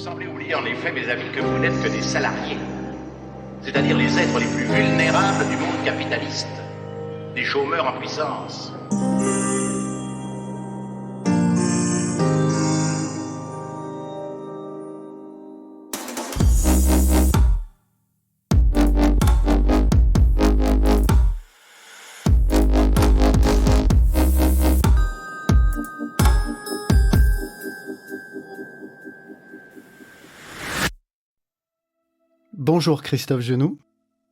semblez oublier en effet, mes amis, que vous n'êtes que des salariés, c'est-à-dire les êtres les plus vulnérables du monde capitaliste, des chômeurs en puissance. Bonjour Christophe Genoux.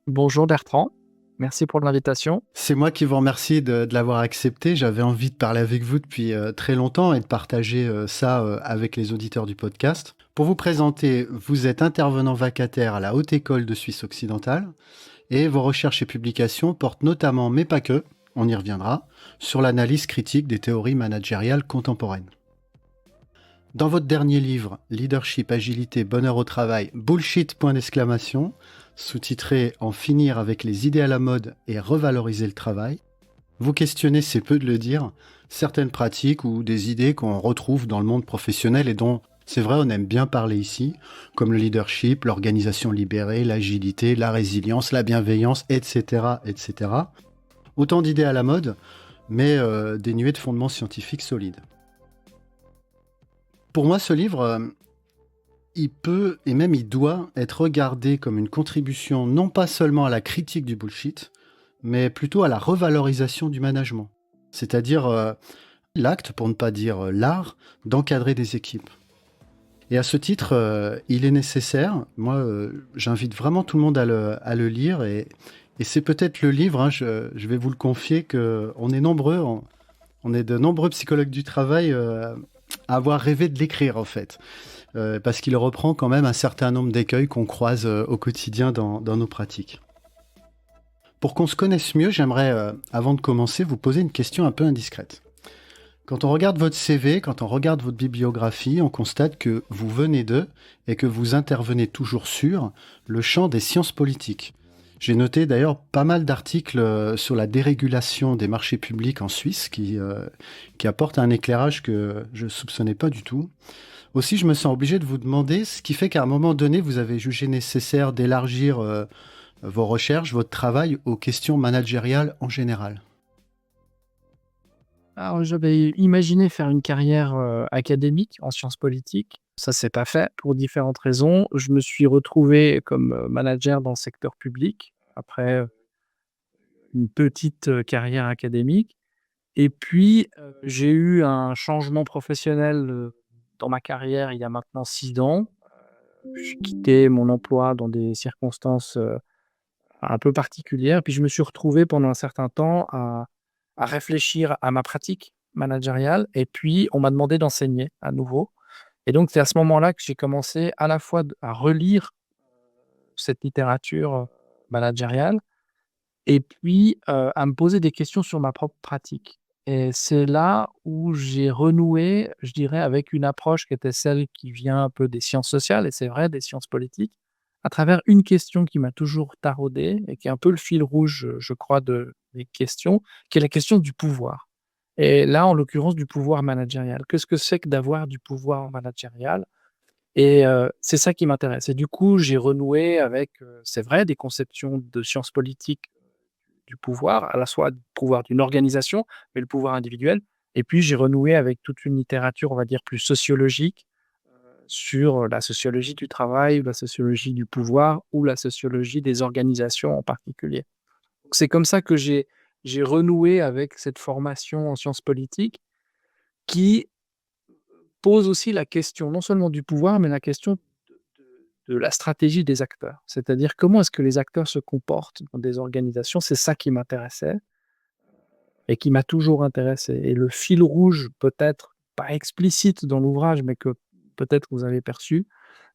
Bonjour Bertrand, merci pour l'invitation. C'est moi qui vous remercie de l'avoir accepté. J'avais envie de parler avec vous depuis très longtemps et de partager ça avec les auditeurs du podcast. Pour vous présenter, vous êtes intervenant vacataire à la Haute École de Suisse occidentale et vos recherches et publications portent notamment, mais pas que, on y reviendra, sur l'analyse critique des théories managériales contemporaines. Dans votre dernier livre, Leadership, Agilité, Bonheur au travail, Bullshit, point d'exclamation, sous-titré En finir avec les idées à la mode et revaloriser le travail, vous questionnez, c'est peu de le dire, certaines pratiques ou des idées qu'on retrouve dans le monde professionnel et dont, c'est vrai, on aime bien parler ici, comme le leadership, l'organisation libérée, l'agilité, la résilience, la bienveillance, etc., etc. Autant d'idées à la mode, mais dénuées de fondements scientifiques solides. Pour moi, ce livre, il peut et même il doit être regardé comme une contribution non pas seulement à la critique du bullshit, mais plutôt à la revalorisation du management. C'est-à-dire l'acte, pour ne pas dire l'art, d'encadrer des équipes. Et à ce titre, il est nécessaire, moi j'invite vraiment tout le monde à le lire, et c'est peut-être le livre, je vais vous le confier, qu'on est nombreux, on est de nombreux psychologues du travail à avoir rêvé de l'écrire en fait, parce qu'il reprend quand même un certain nombre d'écueils qu'on croise au quotidien dans nos pratiques. Pour qu'on se connaisse mieux, j'aimerais, avant de commencer, vous poser une question un peu indiscrète. Quand on regarde votre CV, quand on regarde votre bibliographie, on constate que vous venez d'eux et que vous intervenez toujours sur le champ des sciences politiques. J'ai noté d'ailleurs pas mal d'articles sur la dérégulation des marchés publics en Suisse qui apportent un éclairage que je ne soupçonnais pas du tout. Aussi, je me sens obligé de vous demander ce qui fait qu'à un moment donné, vous avez jugé nécessaire d'élargir vos recherches, votre travail aux questions managériales en général. Alors, j'avais imaginé faire une carrière académique en sciences politiques. Ça s'est pas fait pour différentes raisons. Je me suis retrouvé comme manager dans le secteur public après une petite carrière académique. Et puis, j'ai eu un changement professionnel dans ma carrière il y a maintenant 6 ans. J'ai quitté mon emploi dans des circonstances un peu particulières. Puis je me suis retrouvé pendant un certain temps à réfléchir à ma pratique managériale et puis on m'a demandé d'enseigner à nouveau. Et donc c'est à ce moment-là que j'ai commencé à la fois à relire cette littérature managériale et puis à me poser des questions sur ma propre pratique. Et c'est là où j'ai renoué, je dirais, avec une approche qui était celle qui vient un peu des sciences sociales et c'est vrai, des sciences politiques, à travers une question qui m'a toujours taraudé et qui est un peu le fil rouge, je crois, des questions, qui est la question du pouvoir. Et là, en l'occurrence, du pouvoir managérial. Qu'est-ce que c'est que d'avoir du pouvoir managérial? Et c'est ça qui m'intéresse. Et du coup, j'ai renoué avec, c'est vrai, des conceptions de sciences politiques du pouvoir, à la fois le pouvoir d'une organisation, mais le pouvoir individuel. Et puis j'ai renoué avec toute une littérature, on va dire, plus sociologique, sur la sociologie du travail ou la sociologie du pouvoir ou la sociologie des organisations en particulier. Donc c'est comme ça que j'ai renoué avec cette formation en sciences politiques qui pose aussi la question non seulement du pouvoir, mais la question de la stratégie des acteurs. C'est-à-dire comment est-ce que les acteurs se comportent dans des organisations? C'est ça qui m'intéressait et qui m'a toujours intéressé. Et le fil rouge, peut-être pas explicite dans l'ouvrage, mais que peut-être vous avez perçu,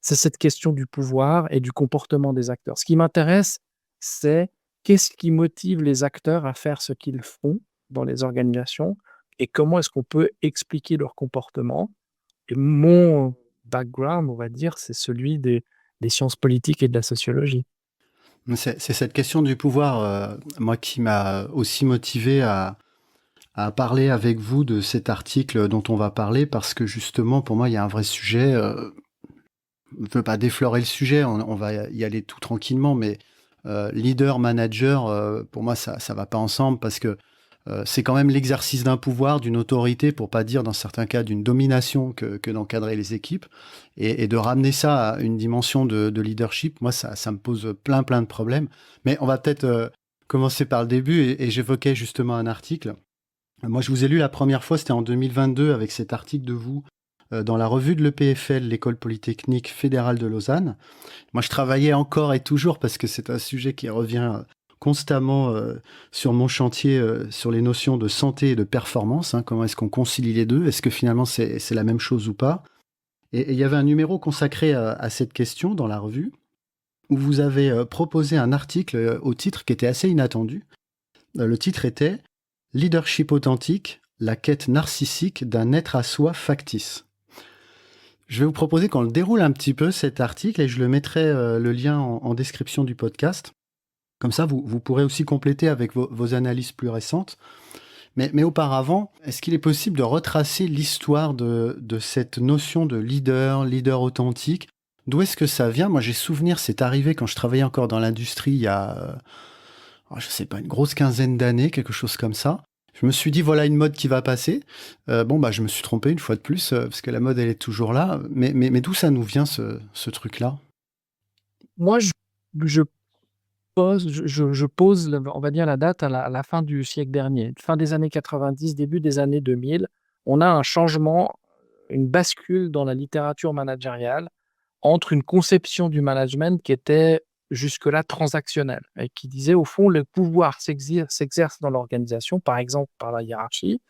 c'est cette question du pouvoir et du comportement des acteurs. Ce qui m'intéresse, c'est qu'est-ce qui motive les acteurs à faire ce qu'ils font dans les organisations et comment est-ce qu'on peut expliquer leur comportement. Et mon background, on va dire, c'est celui des sciences politiques et de la sociologie. C'est cette question du pouvoir, moi, qui m'a aussi motivé à parler avec vous de cet article dont on va parler, parce que justement, pour moi, il y a un vrai sujet. je ne veux pas déflorer le sujet, on va y aller tout tranquillement, mais leader, manager, pour moi, ça ne va pas ensemble parce que c'est quand même l'exercice d'un pouvoir, d'une autorité, pour pas dire dans certains cas d'une domination que d'encadrer les équipes. Et de ramener ça à une dimension de leadership, moi, ça me pose plein de problèmes. Mais on va peut-être commencer par le début et j'évoquais justement un article. Moi, je vous ai lu la première fois, c'était en 2022 avec cet article de vous dans la revue de l'EPFL, l'École Polytechnique Fédérale de Lausanne. Moi, je travaillais encore et toujours parce que c'est un sujet qui revient constamment sur mon chantier sur les notions de santé et de performance. Hein, comment est-ce qu'on concilie les deux? Est-ce que finalement c'est la même chose ou pas? Et il y avait un numéro consacré à cette question dans la revue où vous avez proposé un article au titre qui était assez inattendu. Le titre était Leadership authentique, la quête narcissique d'un être à soi factice. Je vais vous proposer qu'on le déroule un petit peu cet article et je le mettrai le lien en description du podcast. Comme ça, vous pourrez aussi compléter avec vos analyses plus récentes. Mais auparavant, est-ce qu'il est possible de retracer l'histoire de cette notion de leader authentique? D'où est-ce que ça vient? Moi, j'ai souvenir, c'est arrivé quand je travaillais encore dans l'industrie il y a, je sais pas, une grosse quinzaine d'années, quelque chose comme ça. Je me suis dit, voilà une mode qui va passer. Je me suis trompé une fois de plus, parce que la mode, elle est toujours là. Mais d'où ça nous vient, ce truc-là? Moi, je je pose, on va dire, la date à la fin du siècle dernier, fin des années 90, début des années 2000. On a un changement, une bascule dans la littérature managériale entre une conception du management qui était jusque-là transactionnelle et qui disait, au fond, le pouvoir s'exerce dans l'organisation, par exemple par la hiérarchie,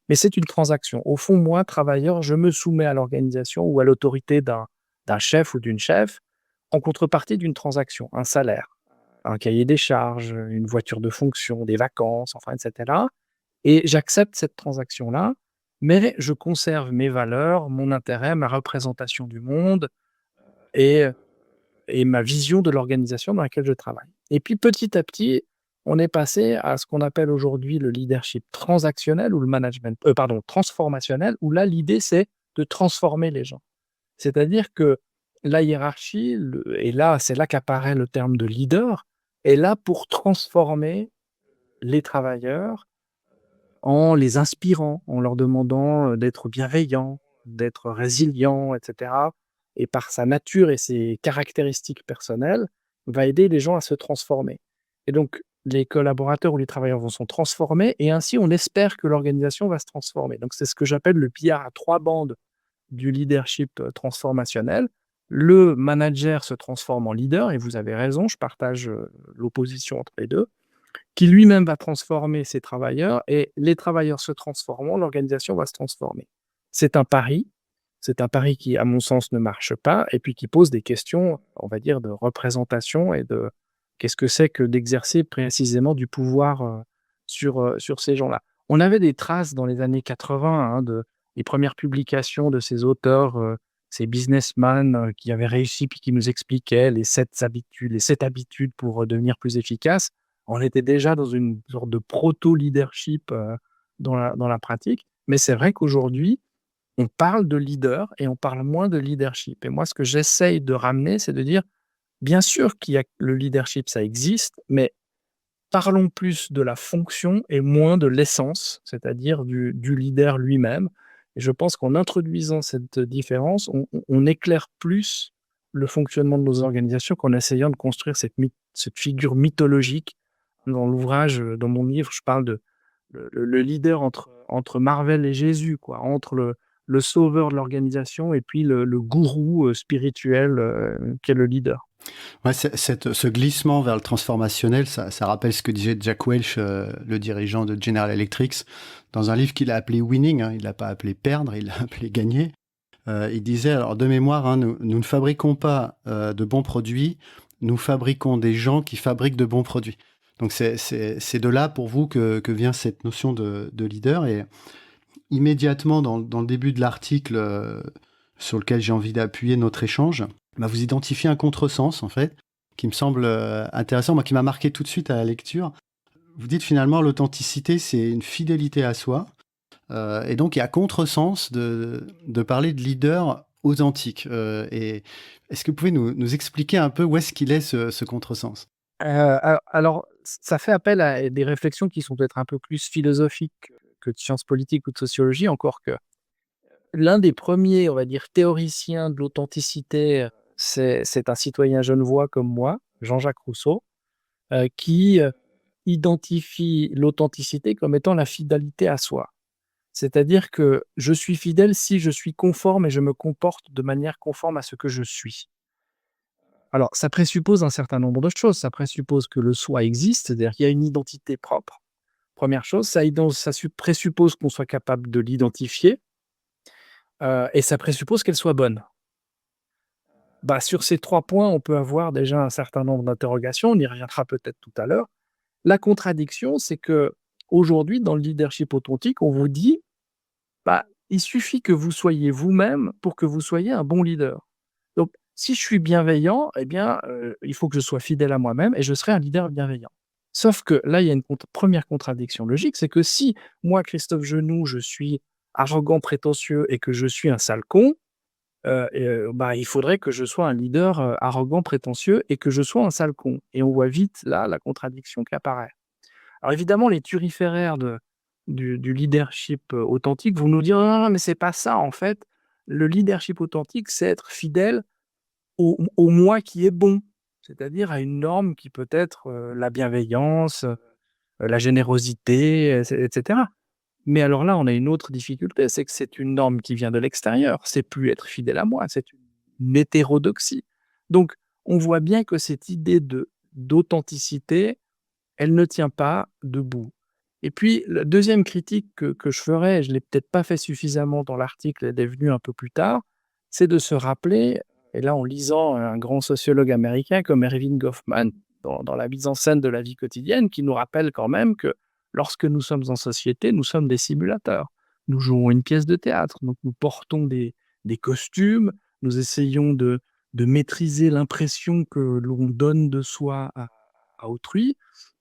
mais c'est une transaction. Au fond, moi, travailleur, je me soumets à l'organisation ou à l'autorité d'un chef ou d'une chef en contrepartie d'une transaction, un salaire, un cahier des charges, une voiture de fonction, des vacances, enfin, et cetera, et j'accepte cette transaction-là, mais je conserve mes valeurs, mon intérêt, ma représentation du monde et ma vision de l'organisation dans laquelle je travaille. Et puis, petit à petit, on est passé à ce qu'on appelle aujourd'hui le leadership transactionnel ou le management, transformationnel, où là, l'idée, c'est de transformer les gens. C'est-à-dire que la hiérarchie, et là, c'est là qu'apparaît le terme de leader, est là pour transformer les travailleurs en les inspirant, en leur demandant d'être bienveillants, d'être résilients, etc. Et par sa nature et ses caractéristiques personnelles, va aider les gens à se transformer. Et donc, les collaborateurs ou les travailleurs vont se transformer et ainsi, on espère que l'organisation va se transformer. Donc, c'est ce que j'appelle le pillard à 3 bandes du leadership transformationnel. Le manager se transforme en leader et vous avez raison, je partage l'opposition entre les deux, qui lui-même va transformer ses travailleurs et les travailleurs se transformant, l'organisation va se transformer. C'est un pari qui, à mon sens, ne marche pas et puis qui pose des questions, on va dire, de représentation et de qu'est-ce que c'est que d'exercer précisément du pouvoir sur ces gens-là. On avait des traces dans les années 80 des premières publications de ces auteurs, ces businessmen qui avaient réussi puis qui nous expliquaient les 7 habitudes pour devenir plus efficace. On était déjà dans une sorte de proto-leadership dans la pratique. Mais c'est vrai qu'aujourd'hui, on parle de leader et on parle moins de leadership. Et moi, ce que j'essaye de ramener, c'est de dire, bien sûr qu'il y a le leadership, ça existe, mais parlons plus de la fonction et moins de l'essence, c'est-à-dire du leader lui-même. Et je pense qu'en introduisant cette différence, on éclaire plus le fonctionnement de nos organisations qu'en essayant de construire cette figure mythologique. Dans l'ouvrage, dans mon livre, je parle de le leader entre Marvel et Jésus, quoi, entre le sauveur de l'organisation et puis le gourou spirituel qui est le leader. Ouais, ce glissement vers le transformationnel, ça rappelle ce que disait Jack Welch, le dirigeant de General Electric, dans un livre qu'il a appelé Winning. Hein, il l'a pas appelé perdre, il l'a appelé gagner. Il disait, alors de mémoire, hein, nous ne fabriquons pas de bons produits, nous fabriquons des gens qui fabriquent de bons produits. Donc c'est de là pour vous que vient cette notion de leader. Et immédiatement dans le début de l'article sur lequel j'ai envie d'appuyer notre échange, vous identifiez un contresens en fait qui me semble intéressant, moi qui m'a marqué tout de suite à la lecture. Vous dites finalement l'authenticité c'est une fidélité à soi, et donc il y a contresens de parler de leader authentique. Et est-ce que vous pouvez nous expliquer un peu où est-ce qu'il est ce contresens? Alors, ça fait appel à des réflexions qui sont peut-être un peu plus philosophiques que de sciences politiques ou de sociologie, encore que l'un des premiers, on va dire, théoriciens de l'authenticité, c'est un citoyen genevois comme moi, Jean-Jacques Rousseau, qui, identifie l'authenticité comme étant la fidélité à soi. C'est-à-dire que je suis fidèle si je suis conforme et je me comporte de manière conforme à ce que je suis. Alors, ça présuppose un certain nombre de choses. Ça présuppose que le soi existe, c'est-à-dire qu'il y a une identité propre. Première chose, ça présuppose qu'on soit capable de l'identifier, et ça présuppose qu'elle soit bonne. Bah, sur ces 3 points, on peut avoir déjà un certain nombre d'interrogations, on y reviendra peut-être tout à l'heure. La contradiction, c'est que aujourd'hui, dans le leadership authentique, on vous dit: «Bah, il suffit que vous soyez vous-même pour que vous soyez un bon leader». Donc si je suis bienveillant, eh bien, il faut que je sois fidèle à moi-même et je serai un leader bienveillant. Sauf que là, il y a une 1re contradiction logique, c'est que si moi, Christophe Genoux, je suis arrogant, prétentieux et que je suis un sale con, bah, il faudrait que je sois un leader, arrogant, prétentieux et que je sois un sale con et on voit vite là la contradiction qui apparaît. Alors évidemment, les thuriféraires du leadership, authentique vont nous dire: «Non, non, non, mais c'est pas ça en fait. Le leadership authentique, c'est être fidèle au moi qui est bon, c'est-à-dire à une norme qui peut être, la bienveillance, la générosité, et cetera». Mais alors là, on a une autre difficulté, c'est que c'est une norme qui vient de l'extérieur, c'est plus être fidèle à moi, c'est une hétérodoxie. Donc on voit bien que cette idée d'authenticité, elle ne tient pas debout. Et puis la 2e critique que je ferais, et je l'ai peut-être pas fait suffisamment dans l'article, elle est venue un peu plus tard, c'est de se rappeler, et là en lisant un grand sociologue américain comme Erving Goffman, dans la mise en scène de la vie quotidienne, qui nous rappelle quand même que lorsque nous sommes en société, nous sommes des simulateurs. Nous jouons une pièce de théâtre, donc nous portons des costumes, nous essayons de maîtriser l'impression que l'on donne de soi à autrui,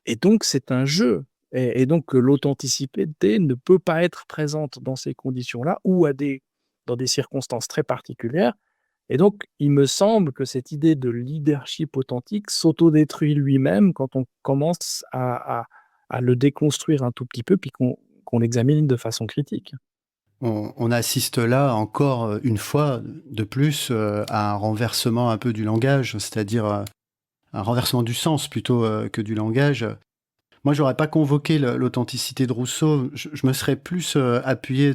et donc c'est un jeu. Et donc l'authenticité ne peut pas être présente dans ces conditions-là ou dans des circonstances très particulières. Et donc il me semble que cette idée de leadership authentique s'autodétruit lui-même quand on commence à le déconstruire un tout petit peu, puis qu'on l'examine de façon critique. On assiste là encore une fois de plus à un renversement un peu du langage, c'est-à-dire un renversement du sens plutôt que du langage. Moi, j'aurais pas convoqué l'authenticité de Rousseau. Je me serais plus appuyé,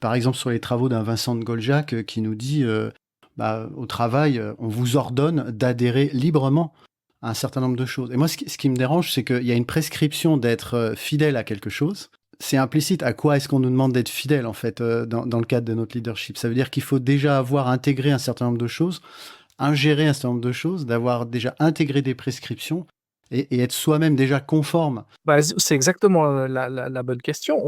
par exemple, sur les travaux d'un Vincent de Goldjacq qui nous dit, au travail, on vous ordonne d'adhérer librement à un certain nombre de choses. Et moi, ce qui me dérange, c'est qu'il y a une prescription d'être fidèle à quelque chose. C'est implicite. À quoi est-ce qu'on nous demande d'être fidèle, en fait, dans le cadre de notre leadership? Ça veut dire qu'il faut déjà avoir intégré un certain nombre de choses, ingérer un certain nombre de choses, d'avoir déjà intégré des prescriptions et être soi-même déjà conforme. Bah, c'est exactement la bonne question.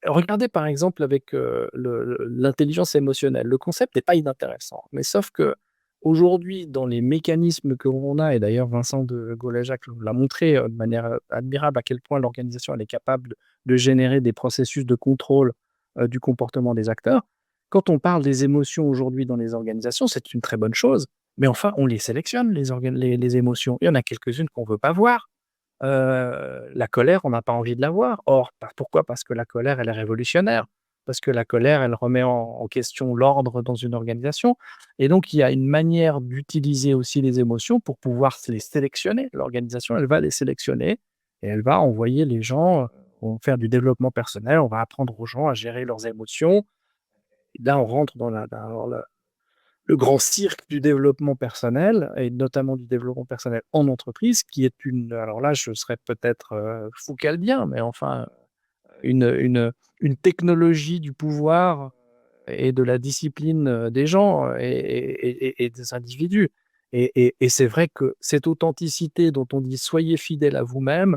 Regardez par exemple avec, l'intelligence émotionnelle. Le concept n'est pas inintéressant, mais sauf qu'aujourd'hui, dans les mécanismes que l'on a, et d'ailleurs Vincent de Gaulle-Jacques l'a montré, de manière, admirable, à quel point l'organisation elle est capable de générer des processus de contrôle, du comportement des acteurs. Quand on parle des émotions aujourd'hui dans les organisations, c'est une très bonne chose, mais enfin on les sélectionne les émotions. Il y en a quelques-unes qu'on veut pas voir. La colère, on n'a pas envie de la voir. Or, pourquoi? Parce que la colère, elle est révolutionnaire. Parce que la colère, elle remet en question l'ordre dans une organisation, et donc il y a une manière d'utiliser aussi les émotions pour pouvoir les sélectionner. L'organisation, elle va les sélectionner et elle va envoyer les gens, on va faire du développement personnel, on va apprendre aux gens à gérer leurs émotions. Et là, on rentre dans le grand cirque du développement personnel, et notamment du développement personnel en entreprise, qui est alors là, je serais peut-être, foucaldien, mais enfin, une technologie du pouvoir et de la discipline, des gens, et des individus. Et c'est vrai que cette authenticité dont on dit: «Soyez fidèles à vous-même,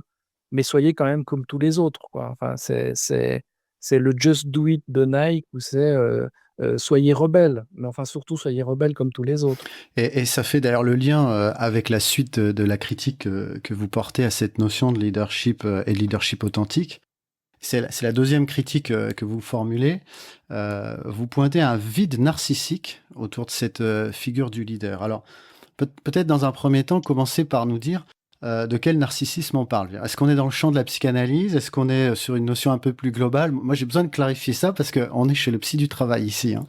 mais soyez quand même comme tous les autres», quoi. Enfin, c'est le «just do it» de Nike, ou c'est, «Soyez rebelles», mais enfin surtout soyez rebelles comme tous les autres. Et ça fait d'ailleurs le lien avec la suite de la critique que vous portez à cette notion de leadership et de leadership authentique. C'est la deuxième critique que vous formulez. Vous pointez un vide narcissique autour de cette figure du leader. Alors, peut-être dans un premier temps, commencer par nous dire de quel narcissisme on parle. Est-ce qu'on est dans le champ de la psychanalyse? Est-ce qu'on est sur une notion un peu plus globale? Moi, j'ai besoin de clarifier ça parce qu'on est chez le psy du travail ici, hein.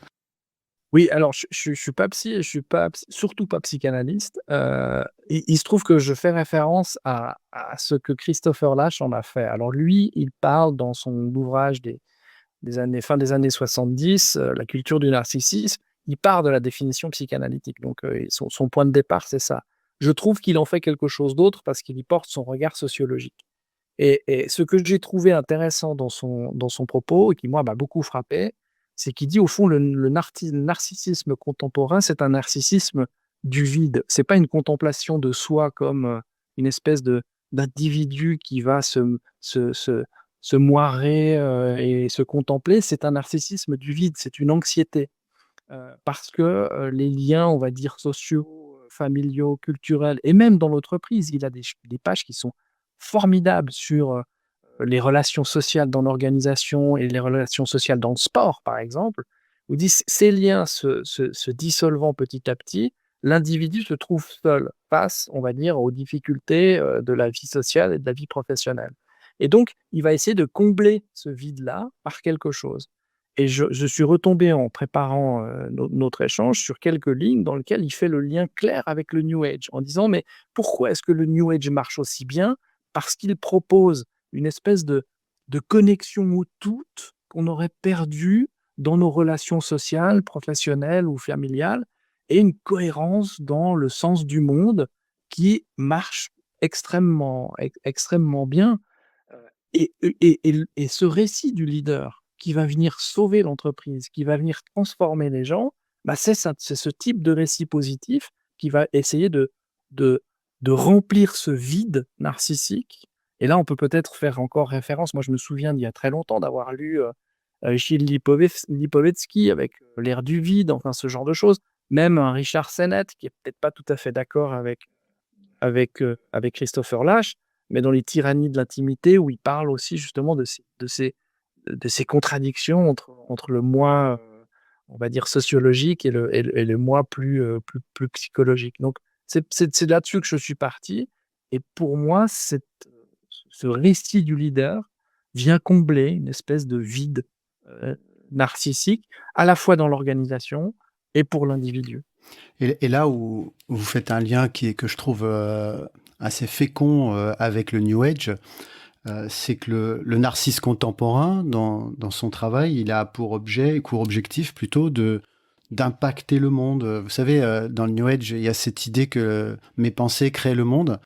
Oui, alors je suis pas psy et je suis pas surtout pas psychanalyste. Il se trouve que je fais référence à ce que Christopher Lasch en a fait. Alors lui, il parle dans son ouvrage des années fin des années 70, La culture du narcissisme, il part de la définition psychanalytique. Donc et son point de départ, c'est ça. Je trouve qu'il en fait quelque chose d'autre parce qu'il y porte son regard sociologique. Et ce que j'ai trouvé intéressant dans son propos et qui, moi, m'a beaucoup frappé, c'est qu'il dit, au fond, le narcissisme contemporain, c'est un narcissisme du vide. C'est pas une contemplation de soi comme, une espèce d'individu qui va se moirer, et se contempler. C'est un narcissisme du vide, c'est une anxiété. Parce que, les liens, on va dire, sociaux, familiaux, culturels et même dans l'entreprise, il a des pages qui sont formidables sur, les relations sociales dans l'organisation et les relations sociales dans le sport, par exemple, où il dit: «Ces liens se dissolvant petit à petit, l'individu se trouve seul face, on va dire, aux difficultés, de la vie sociale et de la vie professionnelle» et donc il va essayer de combler ce vide-là par quelque chose. Et je suis retombé en préparant, notre échange sur quelques lignes dans lesquelles il fait le lien clair avec le New Age, en disant: «Mais pourquoi est-ce que le New Age marche aussi bien? Parce qu'il propose une espèce de connexion au tout qu'on aurait perdu dans nos relations sociales, professionnelles ou familiales et une cohérence dans le sens du monde qui marche extrêmement bien». Et ce récit du leader qui va venir sauver l'entreprise, qui va venir transformer les gens, bah, c'est ce type de récit positif qui va essayer de de remplir ce vide narcissique. Et là, on peut peut-être faire encore référence, moi je me souviens d'il y a très longtemps d'avoir lu, Gilles Lipovetsky avec, L'ère du vide, enfin ce genre de choses. Même un Richard Sennett qui est peut-être pas tout à fait d'accord avec Christopher Lasch, mais dans Les tyrannies de l'intimité où il parle aussi justement de ces contradictions entre le moi, on va dire sociologique et le moi plus psychologique. Donc c'est là-dessus que je suis parti et pour moi ce récit du leader vient combler une espèce de vide, heu, narcissique, à la fois dans l'organisation et pour l'individu. Et là où vous faites un lien que je trouve assez fécond avec le New Age, c'est que le narcisse contemporain, dans son travail, il a pour objectif plutôt d'impacter le monde. Vous savez, dans le New Age, il y a cette idée que mes pensées créent le monde.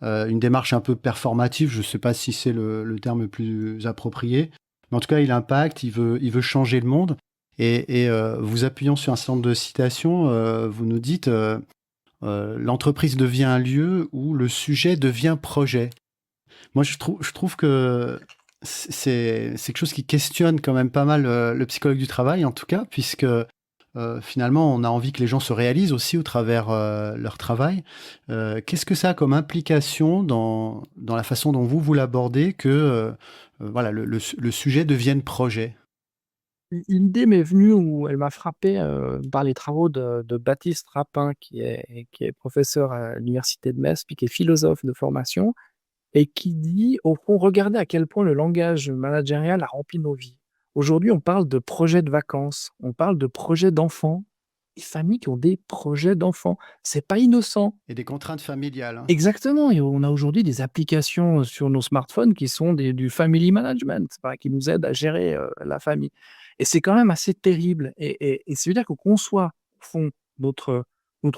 Une démarche un peu performative, je ne sais pas si c'est le terme le plus approprié, mais en tout cas, il impacte, il veut changer le monde. Et vous appuyant sur un certain nombre de citations, vous nous dites l'entreprise devient un lieu où le sujet devient projet. Moi, je trouve que c'est quelque chose qui questionne quand même pas mal le psychologue du travail, en tout cas, puisque finalement, on a envie que les gens se réalisent aussi au travers leur travail. Qu'est-ce que ça a comme implication dans la façon dont vous l'abordez que voilà, le sujet devienne projet? L'idée m'est venue où elle m'a frappé, par les travaux de Baptiste Rapin qui est professeur à l'université de Metz, puis qui est philosophe de formation et qui dit, au fond: «Regardez à quel point le langage managérial a rempli nos vies. Aujourd'hui, on parle de projets de vacances, on parle de projets d'enfants, des familles qui ont des projets d'enfants. C'est pas innocent». Et des contraintes familiales, hein. Exactement, et on a aujourd'hui des applications, sur nos smartphones qui sont du family management, enfin, qui nous aident à gérer, la famille et c'est quand même assez terrible et ça veut dire qu'on conçoit, au fond, notre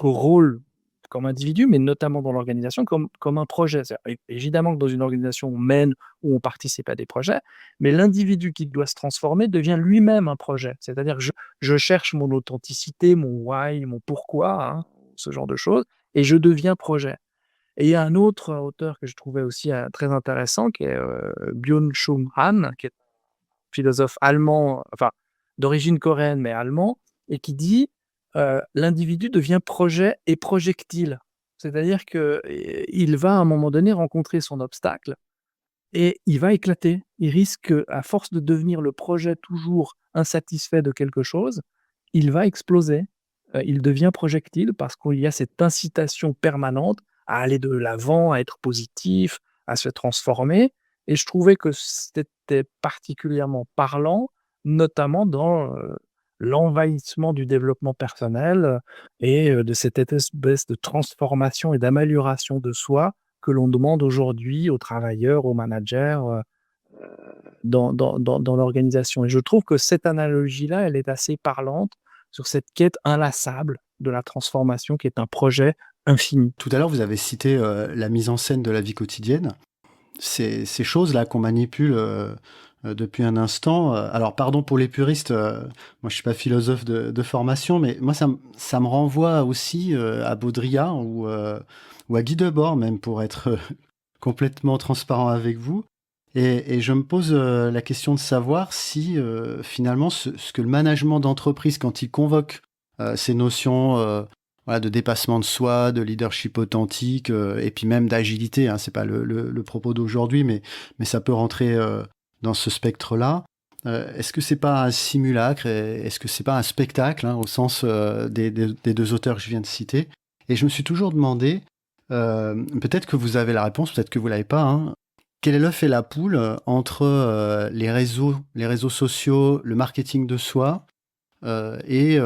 rôle comme individu, mais notamment dans l'organisation, comme un projet. C'est évidemment que dans une organisation humaine où on participe à des projets, mais l'individu qui doit se transformer devient lui-même un projet. C'est-à-dire que je cherche mon authenticité, mon why, mon pourquoi, hein, ce genre de choses et je deviens projet. Et il y a un autre auteur que je trouvais aussi, très intéressant qui est, Byung-Chul Han, qui est philosophe allemand, enfin d'origine coréenne mais allemand et qui dit, «L'individu devient projet et projectile». C'est-à-dire que, il va à un moment donné rencontrer son obstacle et il va éclater. Il risque, à force de devenir le projet toujours insatisfait de quelque chose, il va exploser. Il devient projectile parce qu'il y a cette incitation permanente à aller de l'avant, à être positif, à se transformer, et je trouvais que c'était particulièrement parlant, notamment dans, l'envahissement du développement personnel, et de cette espèce de transformation et d'amélioration de soi que l'on demande aujourd'hui aux travailleurs, aux managers, dans l'organisation, et je trouve que cette analogie-là, elle est assez parlante sur cette quête inlassable de la transformation qui est un projet infini. Tout à l'heure, vous avez cité la mise en scène de la vie quotidienne. Ces choses-là qu'on manipule depuis un instant. Alors, pardon pour les puristes, moi je suis pas philosophe de formation, mais moi ça me renvoie aussi à Baudrillard ou à Guy Debord, même pour être complètement transparent avec vous. Et je me pose la question de savoir si finalement ce que le management d'entreprise, quand il convoque ces notions voilà, de dépassement de soi, de leadership authentique, et puis même d'agilité, hein, c'est pas le propos d'aujourd'hui, mais ça peut rentrer dans ce spectre-là. Est-ce que c'est pas un simulacre? Est-ce que c'est pas un spectacle, hein, au sens des deux auteurs que je viens de citer? Et je me suis toujours demandé, peut-être que vous avez la réponse, peut-être que vous l'avez pas, hein, quel est l'œuf et la poule entre les réseaux sociaux, le marketing de soi, et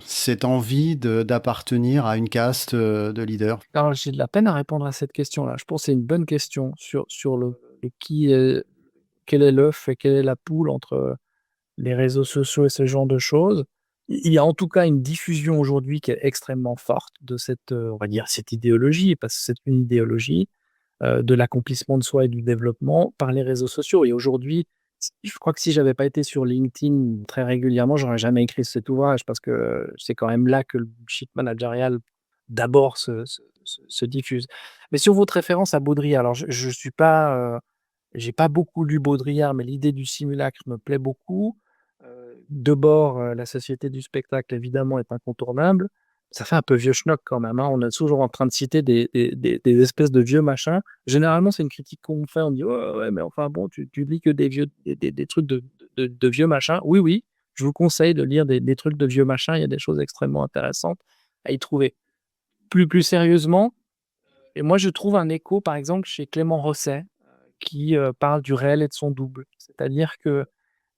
cette envie d'appartenir à une caste de leaders? Alors, j'ai de la peine à répondre à cette question-là. Je pense que c'est une bonne question sur le quel est l'œuf et quelle est la poule entre les réseaux sociaux et ce genre de choses. Il y a en tout cas une diffusion aujourd'hui qui est extrêmement forte de cette, on va dire, cette idéologie, parce que c'est une idéologie, de l'accomplissement de soi et du développement par les réseaux sociaux, et aujourd'hui, je crois que si j'avais pas été sur LinkedIn très régulièrement, j'aurais jamais écrit cet ouvrage, parce que c'est quand même là que le bullshit managérial d'abord se diffuse. Mais sur votre référence à Baudrillard, alors je suis pas, j'ai pas beaucoup lu Baudrillard, mais l'idée du simulacre me plaît beaucoup. Debord, La société du spectacle, évidemment, est incontournable. Ça fait un peu vieux schnock quand même, hein. On est toujours en train de citer des espèces de vieux machins. Généralement, c'est une critique qu'on me fait, on me dit: «Ouais, ouais, mais enfin bon, tu lis que des trucs de vieux machins». Oui, oui, je vous conseille de lire des trucs de vieux machins, il y a des choses extrêmement intéressantes à y trouver. Plus sérieusement, et moi je trouve un écho, par exemple, chez Clément Rosset, qui, parle du réel et de son double. C'est-à-dire que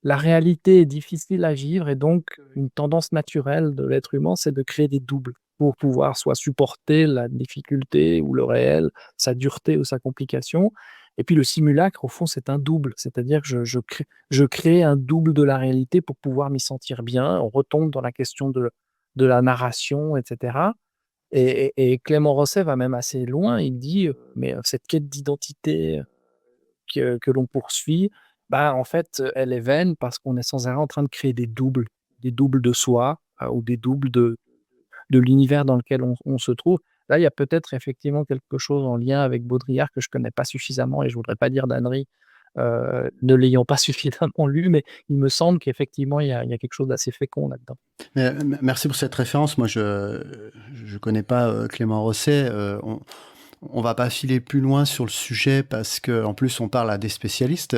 la réalité est difficile à vivre, et donc une tendance naturelle de l'être humain, c'est de créer des doubles pour pouvoir soit supporter la difficulté ou le réel, sa dureté ou sa complication, et puis le simulacre, au fond, c'est un double. C'est-à-dire que je crée un double de la réalité pour pouvoir m'y sentir bien. On retombe dans la question de la narration, et cetera, et Clément Rosset va même assez loin. Il dit, mais cette quête d'identité que l'on poursuit, bah, en fait, elle est vaine parce qu'on est sans arrêt en train de créer des doubles de soi, ou des doubles de l'univers dans lequel on se trouve. Là, il y a peut-être effectivement quelque chose en lien avec Baudrillard que je connais pas suffisamment, et je voudrais pas dire d'âneries, ne l'ayant pas suffisamment lu, mais il me semble qu'effectivement il y a quelque chose d'assez fécond là-dedans. Merci pour cette référence. Moi, je connais pas Clément Rosset. On va pas filer plus loin sur le sujet parce que en plus on parle à des spécialistes.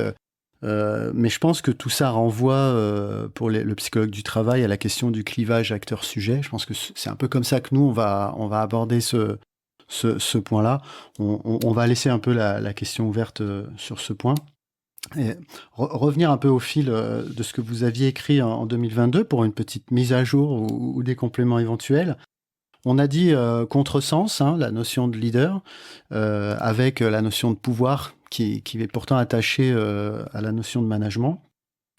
Mais je pense que tout ça renvoie pour le psychologue du travail à la question du clivage acteur-sujet. Je pense que c'est un peu comme ça que nous on va aborder ce point-là. On va laisser un peu la question ouverte sur ce point. Et revenir un peu au fil de ce que vous aviez écrit en 2022 pour une petite mise à jour ou des compléments éventuels. On a dit contresens, hein, la notion de leader, avec la notion de pouvoir qui est pourtant attachée à la notion de management.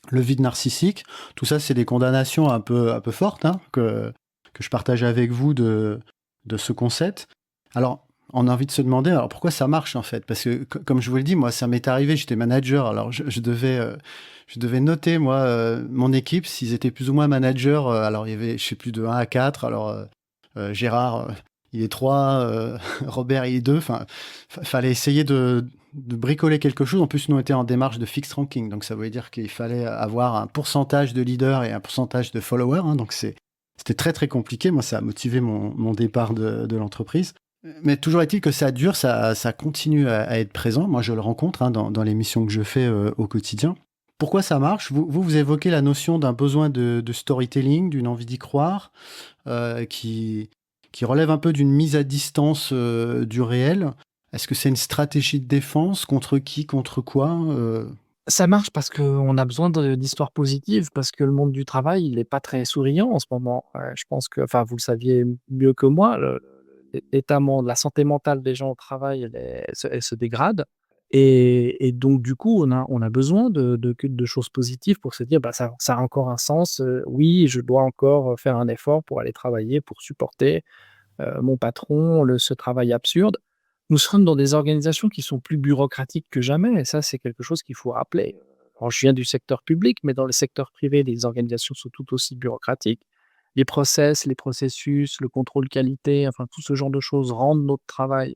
Le vide narcissique, tout ça, c'est des condamnations un peu fortes, hein, que je partage avec vous de ce concept. Alors, on a envie de se demander, alors pourquoi ça marche en fait? Parce que, comme je vous l'ai dit, moi, ça m'est arrivé, j'étais manager, alors je devais noter, moi, mon équipe, s'ils étaient plus ou moins managers. Alors, il y avait, je sais plus, de 1 à 4, alors Gérard, il est 3, Robert, il est 2, enfin, fallait essayer de bricoler quelque chose. En plus, nous, on était en démarche de fixed ranking, donc ça voulait dire qu'il fallait avoir un pourcentage de leaders et un pourcentage de followers, hein, donc c'était très très compliqué. Moi, ça a motivé mon départ de l'entreprise. Mais toujours est-il que ça dure, ça continue à être présent. Moi, je le rencontre dans les missions que je fais au quotidien. Pourquoi ça marche? Vous évoquez la notion d'un besoin de storytelling, d'une envie d'y croire, qui relève un peu d'une mise à distance du réel. Est-ce que c'est une stratégie de défense? Contre qui? Contre quoi? Ça marche parce qu'on a besoin d'histoires positives, parce que le monde du travail, il est pas très souriant en ce moment. Je pense que, enfin, vous le saviez mieux que moi, l'état la santé mentale des gens au travail, elle se dégrade. Et donc, du coup, on a besoin de choses positives pour se dire, bah, ça a encore un sens. Oui, je dois encore faire un effort pour aller travailler, pour supporter mon patron, ce travail absurde. Nous sommes dans des organisations qui sont plus bureaucratiques que jamais, et ça, c'est quelque chose qu'il faut rappeler. Alors, je viens du secteur public, mais dans le secteur privé, les organisations sont tout aussi bureaucratiques. Les process, les processus, le contrôle qualité, enfin, tout ce genre de choses rendent notre travail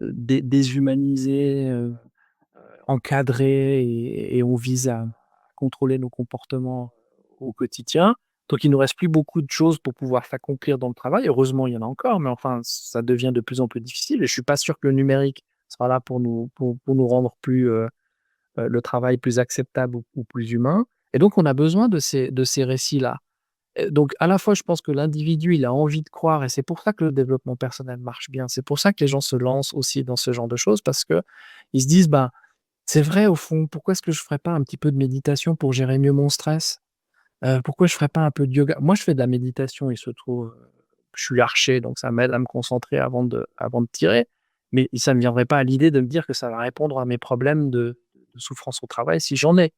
déshumanisé, encadré, et on vise à contrôler nos comportements au quotidien. Donc il nous reste plus beaucoup de choses pour pouvoir s'accomplir dans le travail. Heureusement, il y en a encore, mais enfin, ça devient de plus en plus difficile, et je suis pas sûr que le numérique sera là pour nous rendre le travail plus acceptable ou plus humain. Et donc on a besoin de ces récits-là. Donc à la fois, je pense que l'individu, il a envie de croire, et c'est pour ça que le développement personnel marche bien. C'est pour ça que les gens se lancent aussi dans ce genre de choses, parce que ils se disent: «Ben, c'est vrai au fond, pourquoi est-ce que je ferais pas un petit peu de méditation pour gérer mieux mon stress? Pourquoi je ferais pas un peu de yoga?» Moi, je fais de la méditation, il se trouve, je suis archer, donc ça m'aide à me concentrer avant de tirer, mais ça ne me viendrait pas à l'idée de me dire que ça va répondre à mes problèmes de souffrance au travail si j'en ai.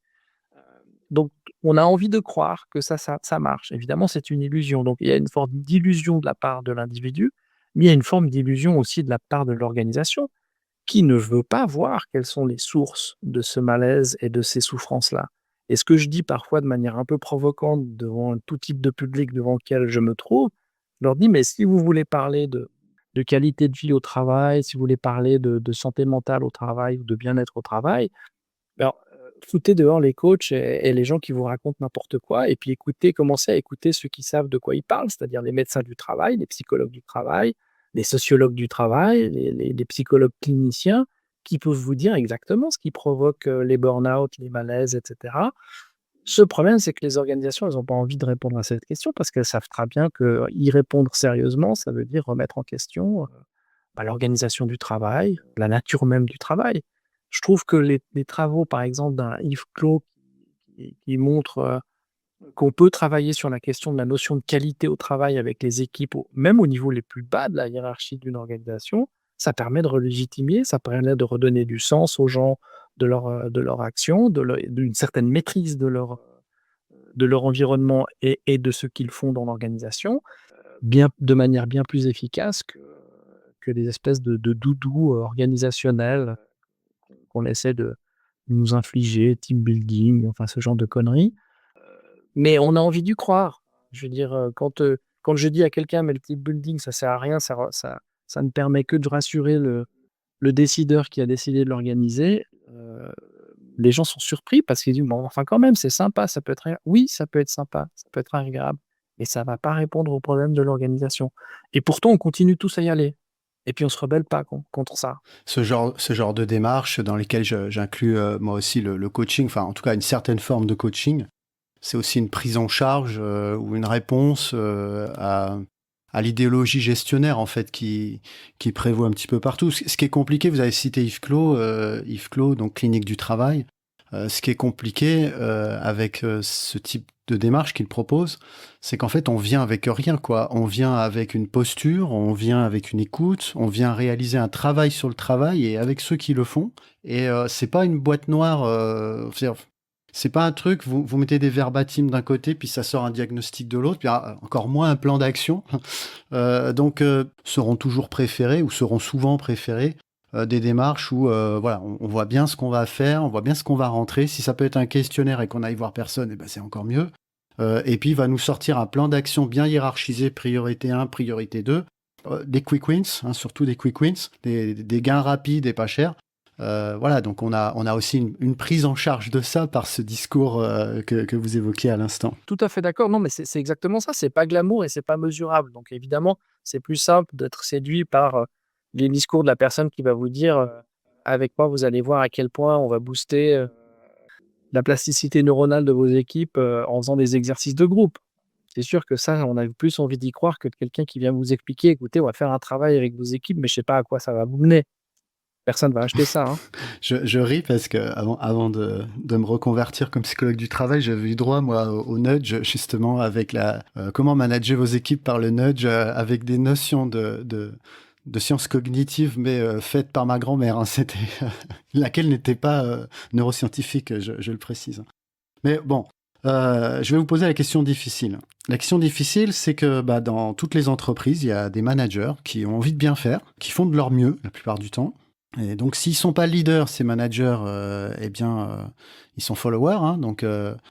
Donc on a envie de croire que ça marche. Évidemment, c'est une illusion, donc il y a une forme d'illusion de la part de l'individu, mais il y a une forme d'illusion aussi de la part de l'organisation, qui ne veut pas voir quelles sont les sources de ce malaise et de ces souffrances-là. Et ce que je dis parfois de manière un peu provocante devant tout type de public devant lequel je me trouve, je leur dis: «Mais si vous voulez parler de qualité de vie au travail, si vous voulez parler de santé mentale au travail ou de bien-être au travail, alors, foutez dehors les coachs et les gens qui vous racontent n'importe quoi, et puis commencez à écouter ceux qui savent de quoi ils parlent, c'est-à-dire les médecins du travail, les psychologues du travail, les sociologues du travail, les psychologues cliniciens, qui peuvent vous dire exactement ce qui provoque, les burn-out, les malaises, et cetera. Ce problème, c'est que les organisations, elles ont pas envie de répondre à cette question, parce qu'elles savent très bien que y répondre sérieusement, ça veut dire remettre en question, l'organisation du travail, la nature même du travail. Je trouve que les travaux, par exemple, d'un Yves Clos, qui montrent, qu'on peut travailler sur la question de la notion de qualité au travail avec les équipes, même au niveau les plus bas de la hiérarchie d'une organisation, ça permet de relégitimer, ça permet de redonner du sens aux gens, de leur action, d'une certaine maîtrise de leur environnement et de ce qu'ils font dans l'organisation, de manière bien plus efficace que des espèces de doudous organisationnels qu'on essaie de nous infliger, team building, enfin ce genre de conneries. Mais on a envie d'y croire. Je veux dire, quand je dis à quelqu'un: «Mais le team building, ça sert à rien, ça ne permet que de rassurer le décideur qui a décidé de l'organiser», les gens sont surpris parce qu'ils disent: «Bon, enfin quand même, c'est sympa, ça peut être agréable». Oui, ça peut être sympa, ça peut être agréable, mais ça va pas répondre aux problèmes de l'organisation, et pourtant on continue tous à y aller, et puis on se rebelle pas contre ça. Ce genre de démarche dans lesquelles j'inclus moi aussi le coaching, enfin en tout cas une certaine forme de coaching, c'est aussi une prise en charge ou une réponse à l'idéologie gestionnaire en fait qui prévaut un petit peu partout. Ce qui est compliqué, vous avez cité Yves Clos, donc clinique du travail. Ce qui est compliqué avec ce type de démarche qu'il propose, c'est qu'en fait on vient avec rien quoi. On vient avec une posture, on vient avec une écoute, on vient réaliser un travail sur le travail et avec ceux qui le font. Et c'est pas une boîte noire. C'est pas un truc, vous mettez des verbatims d'un côté, puis ça sort un diagnostic de l'autre, puis encore moins un plan d'action. Donc, seront toujours préférés, ou seront souvent préférés, des démarches où voilà, on voit bien ce qu'on va faire, on voit bien ce qu'on va rentrer. Si ça peut être un questionnaire et qu'on aille voir personne, eh ben, c'est encore mieux. Et puis, il va nous sortir un plan d'action bien hiérarchisé, priorité 1, priorité 2, des quick wins, hein, surtout des quick wins, des gains rapides et pas chers. Voilà, donc on a aussi une prise en charge de ça par ce discours que vous évoquiez à l'instant. Tout à fait d'accord. Non, mais c'est exactement ça. C'est pas glamour et c'est pas mesurable. Donc évidemment, C'est plus simple d'être séduit par les discours de la personne qui va vous dire avec moi, vous allez voir à quel point on va booster la plasticité neuronale de vos équipes en faisant des exercices de groupe. C'est sûr que ça, on a plus envie d'y croire que de quelqu'un qui vient vous expliquer, écoutez, on va faire un travail avec vos équipes, mais je sais pas à quoi ça va vous mener. Personne va acheter ça, hein. Je ris parce que avant de me reconvertir comme psychologue du travail, j'avais eu droit, moi, au nudge, justement, avec comment manager vos équipes par le nudge, avec des notions de sciences cognitives, mais faites par ma grand-mère, hein. C'était, laquelle n'était pas neuroscientifique, je le précise. Mais bon, je vais vous poser la question difficile. La question difficile, c'est que dans toutes les entreprises, il y a des managers qui ont envie de bien faire, qui font de leur mieux la plupart du temps. Et donc, s'ils sont pas leaders, ces managers, ils sont followers, hein. Donc,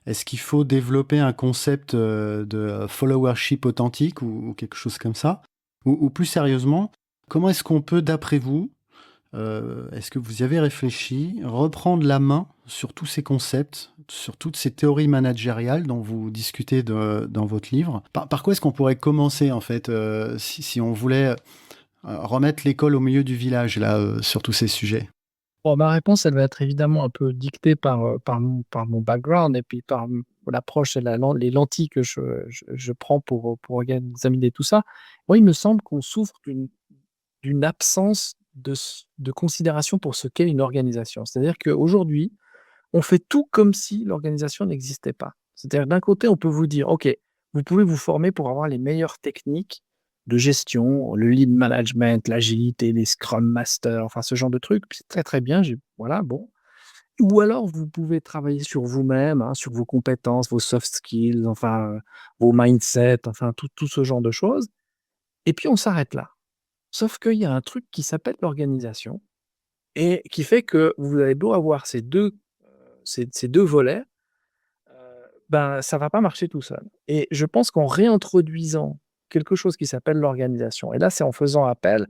est-ce qu'il faut développer un concept de followership authentique ou quelque chose comme ça? Ou plus sérieusement, comment est-ce qu'on peut, d'après vous, est-ce que vous y avez réfléchi, reprendre la main sur tous ces concepts, sur toutes ces théories managériales dont vous discutez dans votre livre? Par quoi est-ce qu'on pourrait commencer, en fait, si on voulait remettre l'école au milieu du village, là, sur tous ces sujets? Bon, ma réponse, elle va être évidemment un peu dictée par mon background et puis par l'approche et les lentilles que je prends pour examiner tout ça. Moi, il me semble qu'on souffre d'une absence de considération pour ce qu'est une organisation. C'est-à-dire qu'aujourd'hui, on fait tout comme si l'organisation n'existait pas. C'est-à-dire d'un côté, on peut vous dire: «OK, vous pouvez vous former pour avoir les meilleures techniques de gestion, le lean management, l'agilité, les scrum masters», enfin ce genre de trucs. Puis c'est très, très bien, voilà, bon. Ou alors vous pouvez travailler sur vous-même, hein, sur vos compétences, vos soft skills, enfin, vos mindsets, enfin tout ce genre de choses et puis on s'arrête là. Sauf qu'il y a un truc qui s'appelle l'organisation et qui fait que vous avez beau avoir ces deux volets, ben, ça va pas marcher tout seul et je pense qu'en réintroduisant quelque chose qui s'appelle l'organisation et là, c'est en faisant appel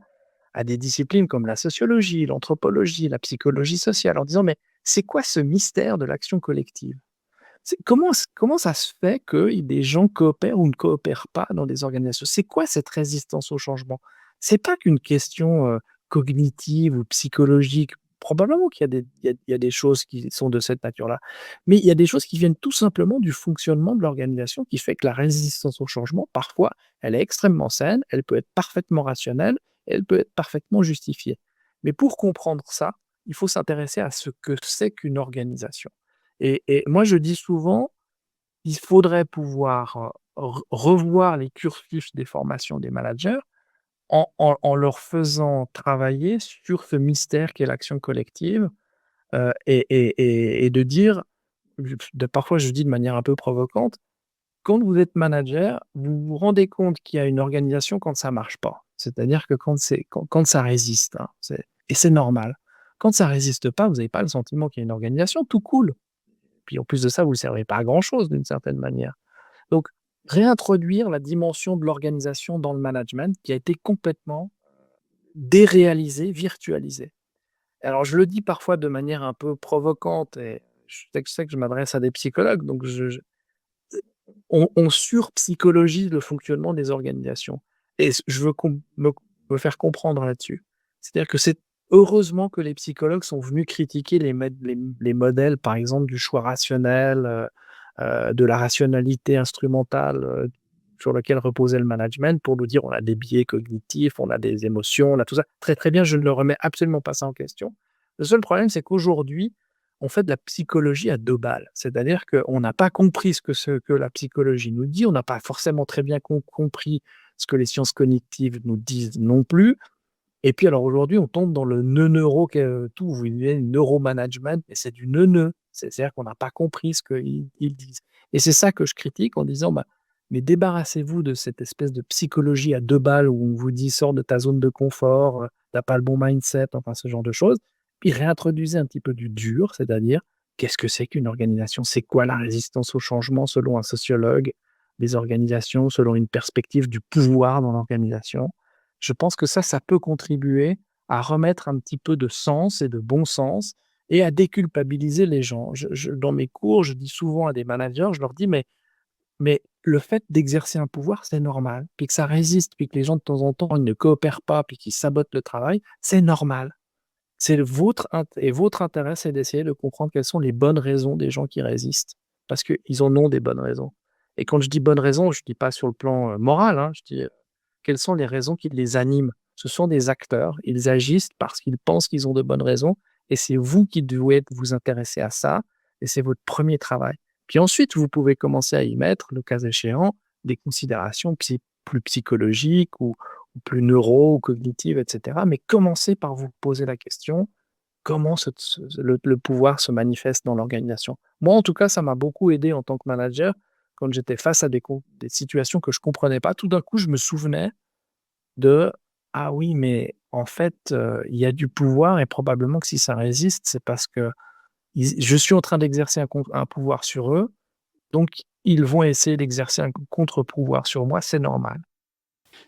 à des disciplines comme la sociologie, l'anthropologie, la psychologie sociale, en disant: «Mais c'est quoi ce mystère de l'action collective?» Comment ça se fait que des gens coopèrent ou ne coopèrent pas dans des organisations? C'est quoi cette résistance au changement? C'est pas qu'une question, cognitive ou psychologique. Probablement qu'il y a des choses qui sont de cette nature-là. Mais il y a des choses qui viennent tout simplement du fonctionnement de l'organisation qui fait que la résistance au changement, parfois, elle est extrêmement saine, elle peut être parfaitement rationnelle, elle peut être parfaitement justifiée. Mais pour comprendre ça, il faut s'intéresser à ce que c'est qu'une organisation. Et moi, je dis souvent, il faudrait pouvoir, revoir les cursus des formations des managers en leur faisant travailler sur ce mystère qu'est l'action collective, et de dire, parfois je dis de manière un peu provocante: «Quand vous êtes manager, vous vous rendez compte qu'il y a une organisation quand ça marche pas». C'est-à-dire que quand ça résiste, hein, c'est normal. Quand ça résiste pas, vous n'avez pas le sentiment qu'il y a une organisation, tout cool. Puis en plus de ça, vous ne servez pas à grand chose d'une certaine manière. Donc, réintroduire la dimension de l'organisation dans le management qui a été complètement déréalisée, virtualisée. Alors je le dis parfois de manière un peu provocante et je sais que je m'adresse à des psychologues, donc on surpsychologise le fonctionnement des organisations et je veux me faire comprendre là-dessus. C'est-à-dire que c'est heureusement que les psychologues sont venus critiquer les modèles, par exemple, du choix rationnel, de la rationalité instrumentale, sur lequel reposait le management pour nous dire: «On a des biais cognitifs, on a des émotions, on a tout ça». Très, très bien, je ne remets absolument pas ça en question. Le seul problème, c'est qu'aujourd'hui, on fait de la psychologie à 2 balles. C'est-à-dire qu'on n'a pas compris ce que la psychologie nous dit, on n'a pas forcément très bien compris ce que les sciences cognitives nous disent non plus. Et puis alors aujourd'hui, on tombe dans le nœud neuro tout, vous voyez, neuromanagement, mais c'est du neuneu. C'est-à-dire qu'on n'a pas compris ce qu'ils disent. Et c'est ça que je critique en disant: «Bah, mais débarrassez-vous de cette espèce de psychologie à 2 balles où on vous dit: "Sors de ta zone de confort, tu pas le bon mindset", enfin ce genre de choses. Puis réintroduisez un petit peu du dur, c'est-à-dire, qu'est-ce que c'est qu'une organisation? C'est quoi la résistance au changement selon un sociologue des organisations, selon une perspective du pouvoir dans l'organisation? Je pense que ça peut contribuer à remettre un petit peu de sens et de bon sens et à déculpabiliser les gens. Dans mes cours, je dis souvent à des managers, je leur dis: «Mais Mais le fait d'exercer un pouvoir, c'est normal. Puis que ça résiste, puis que les gens de temps en temps, ils ne coopèrent pas, puis qu'ils sabotent le travail, c'est normal. Votre intérêt, c'est d'essayer de comprendre quelles sont les bonnes raisons des gens qui résistent, parce qu'ils en ont des bonnes raisons. Et quand je dis bonnes raisons, je dis pas sur le plan, moral, hein, je dis, quelles sont les raisons qui les animent? Ce sont des acteurs, ils agissent parce qu'ils pensent qu'ils ont de bonnes raisons et c'est vous qui devez vous intéresser à ça et c'est votre premier travail. Puis ensuite, vous pouvez commencer à y mettre, le cas échéant, des considérations plus psychologiques ou plus neuro ou cognitives et cetera, mais commencez par vous poser la question: «Comment le pouvoir se manifeste dans l'organisation?» Moi, en tout cas, ça m'a beaucoup aidé en tant que manager quand j'étais face à des situations que je comprenais pas. Tout d'un coup, je me souvenais de: «Ah oui, mais en fait, il y a du pouvoir et probablement que si ça résiste, c'est parce que je suis en train d'exercer un pouvoir sur eux, donc ils vont essayer d'exercer un contre-pouvoir sur moi, c'est normal».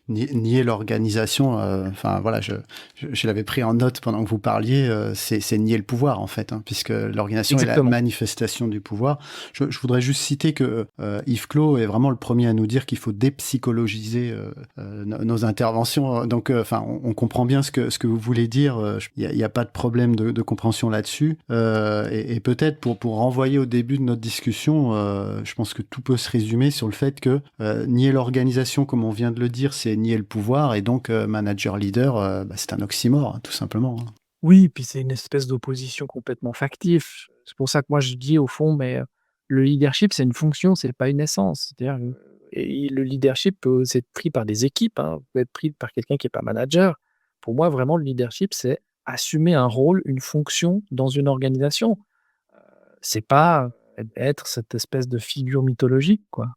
Nier l'organisation, enfin voilà, je l'avais pris en note pendant que vous parliez, c'est nier le pouvoir en fait, hein, puisque l'organisation est la Exactement. manifestation du pouvoir. Je voudrais juste citer que Yves Clos est vraiment le premier à nous dire qu'il faut dépsychologiser nos interventions. Donc, enfin, on comprend bien ce que vous voulez dire. Il y a pas de problème de compréhension là-dessus. Et peut-être pour renvoyer au début de notre discussion, je pense que tout peut se résumer sur le fait que nier l'organisation, comme on vient de le dire, c'est nier le pouvoir, et donc manager leader, c'est un oxymore, hein, tout simplement, hein. Oui, puis c'est une espèce d'opposition complètement factive. C'est pour ça que moi je dis au fond, mais le leadership, c'est une fonction, c'est pas une essence. C'est-à-dire, et le leadership peut aussi être pris par des équipes, hein, peut être pris par quelqu'un qui est pas manager. Pour moi, vraiment, le leadership, c'est assumer un rôle, une fonction dans une organisation. C'est pas être cette espèce de figure mythologique, quoi.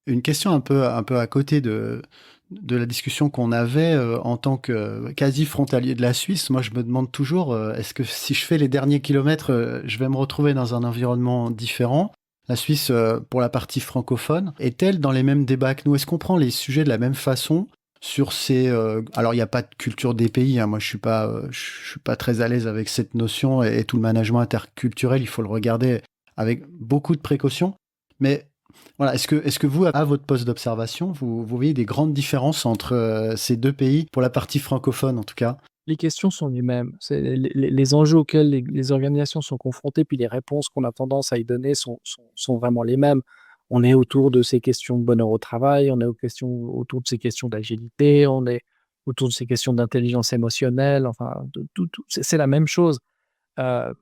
Une question un peu à côté de la discussion qu'on avait, en tant que quasi frontalier de la Suisse, moi je me demande toujours, est-ce que si je fais les derniers kilomètres, je vais me retrouver dans un environnement différent? La Suisse, pour la partie francophone, est-elle dans les mêmes débats que nous? Est-ce qu'on prend les sujets de la même façon sur ces, alors il n'y a pas de culture des pays, hein, moi je suis pas très à l'aise avec cette notion, et tout le management interculturel, il faut le regarder avec beaucoup de précautions. Mais voilà, est-ce que vous, à votre poste d'observation, vous voyez des grandes différences entre ces deux pays, pour la partie francophone en tout cas? Les questions sont les mêmes. C'est les enjeux auxquels les organisations sont confrontées, puis les réponses qu'on a tendance à y donner sont vraiment les mêmes. On est autour de ces questions de bonheur au travail, on est autour de ces questions d'agilité, on est autour de ces questions d'intelligence émotionnelle, enfin de tout c'est la même chose. Heu,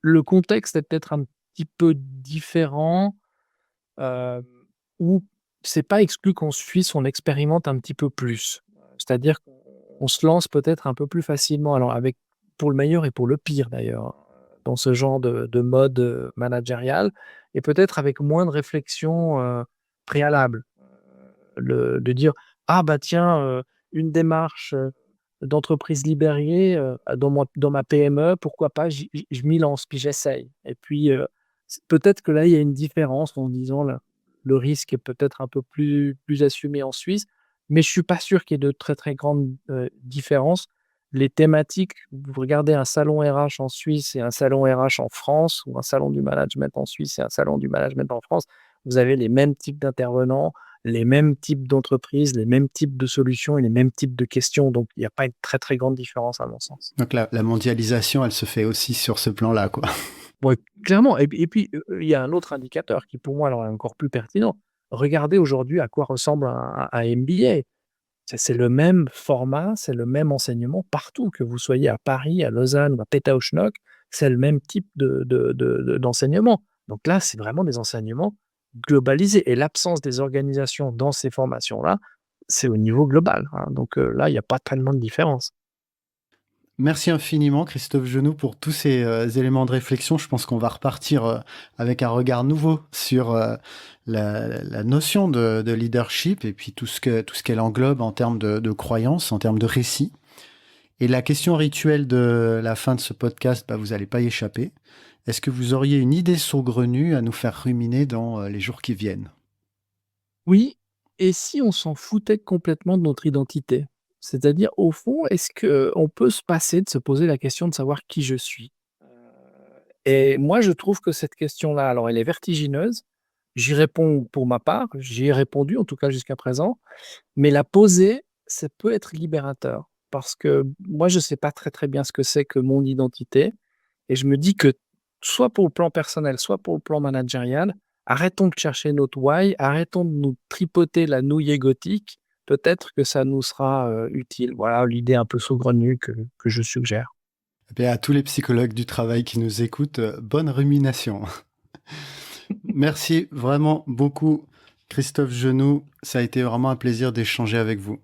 le contexte est peut-être un petit peu différent, heu, où c'est pas exclu qu'en Suisse, on expérimente un petit peu plus. C'est-à-dire qu'on se lance peut-être un peu plus facilement, alors avec pour le meilleur et pour le pire d'ailleurs, hein, dans ce genre de mode, managérial et peut-être avec moins de réflexion, préalable. De dire: «Ah bah tiens, une démarche, d'entreprise libérée, dans ma PME, pourquoi pas, je m'y lance, puis j'essaye» et puis, peut-être que là, il y a une différence en disant le risque est peut-être un peu plus assumé en Suisse, mais je suis pas sûr qu'il y ait de très, très grandes, différences. Les thématiques, vous regardez un salon RH en Suisse et un salon RH en France ou un salon du management en Suisse et un salon du management en France, vous avez les mêmes types d'intervenants, les mêmes types d'entreprises, les mêmes types de solutions et les mêmes types de questions, donc il y a pas une très, très grande différence à mon sens. Donc la mondialisation, elle se fait aussi sur ce plan-là, quoi. Ouais, clairement et puis, il y a un autre indicateur qui pour moi alors est encore plus pertinent. Regardez aujourd'hui à quoi ressemble un MBA. C'est le même format, c'est le même enseignement partout, que vous soyez à Paris, à Lausanne ou à Pétaouchnok, c'est le même type d'enseignement. Donc là, c'est vraiment des enseignements globalisés et l'absence des organisations dans ces formations-là, c'est au niveau global, hein. Donc là, il y a pas tellement de différence. Merci infiniment, Christophe Genoux, pour tous ces éléments de réflexion. Je pense qu'on va repartir avec un regard nouveau sur la notion de leadership, et puis tout ce qu'elle englobe en termes de croyances, en termes de récits. Et la question rituelle de la fin de ce podcast, vous n'allez pas y échapper. Est-ce que vous auriez une idée saugrenue à nous faire ruminer dans les jours qui viennent? Oui, et si on s'en foutait complètement de notre identité? C'est-à-dire, au fond, est-ce qu'on peut se passer de se poser la question de savoir qui je suis? Et moi, je trouve que cette question-là, alors elle est vertigineuse, J'y réponds pour ma part, j'y ai répondu en tout cas jusqu'à présent, mais la poser, ça peut être libérateur parce que moi je sais pas très, très bien ce que c'est que mon identité et je me dis que soit pour le plan personnel, soit pour le plan managérial, arrêtons de chercher notre why, arrêtons de nous tripoter la nouille égotique, peut-être que ça nous sera, utile. Voilà l'idée un peu saugrenue que je suggère. Eh bien, à tous les psychologues du travail qui nous écoutent, bonne rumination. Merci vraiment beaucoup, Christophe Genoux. Ça a été vraiment un plaisir d'échanger avec vous.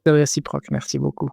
C'est réciproque, merci beaucoup.